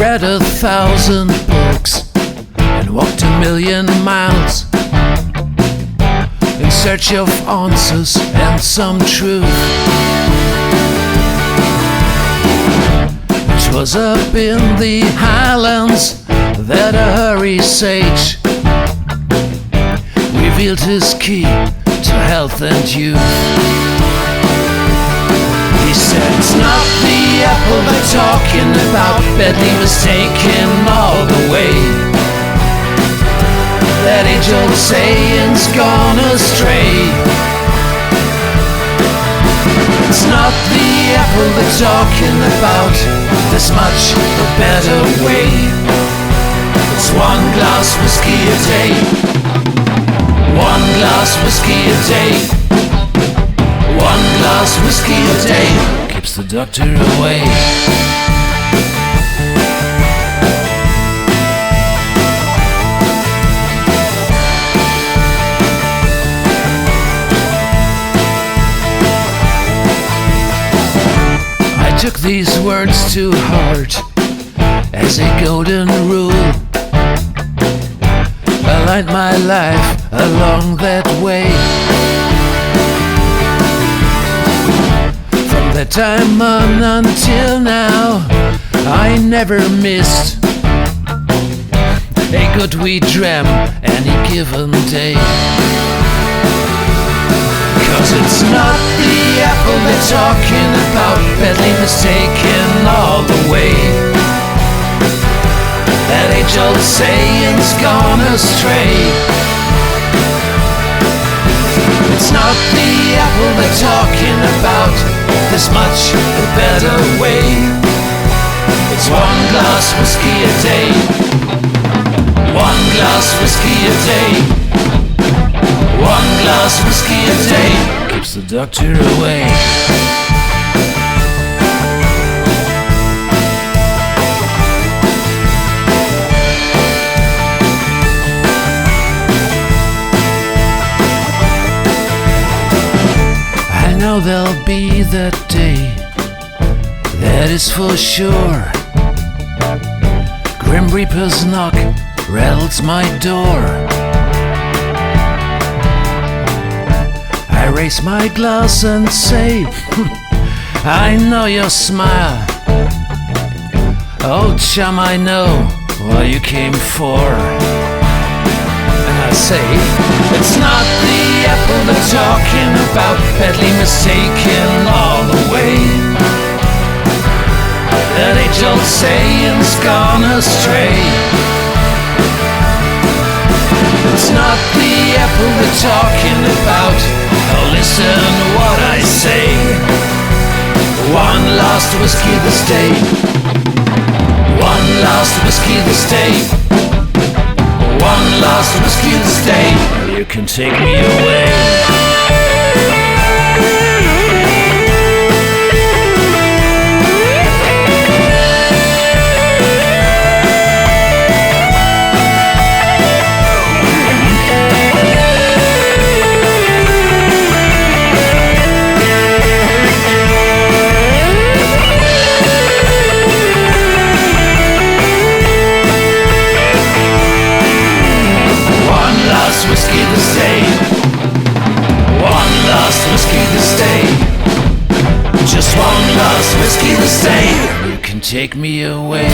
read 1,000 books and walked 1,000,000 miles in search of answers and some truth. It was up in the Highlands that a hoary sage revealed his key to health and youth. He said, it's not the apple they're talking about, badly mistaken all the way. That age-old saying's gone astray. It's not the apple they're talking about, there's much a better way. It's 1 glass whiskey a day, 1 glass whiskey a day, 1 glass whiskey a day keeps the doctor away. I took these words to heart as a golden rule. I lined my life along that way. From that time on until now, I never missed a good wheat dram any given day. 'Cause it's not the apple they're talking about, badly mistaken all the way. That age-old saying's gone astray. It's not the apple they're talking about, there's much a better way. It's 1 glass whiskey a day, 1 glass whiskey a day, 1 glass whiskey a day keeps the doctor away. Now there'll be that day, that is for sure. Grim Reaper's knock rattles my door. I raise my glass and say, I know your smile. Oh chum, I know what you came for. And I say, it's not the apple they're talking about, badly mistaken all the way. That age-old saying's gone astray. It's not the apple they're talking about, oh listen to what I say. 1 last whiskey this day, 1 last whiskey this day, 1 last whiskey this day, you can take me away. 1 last whiskey this day, 1 last whiskey this day, just 1 last whiskey this day, you can take me away.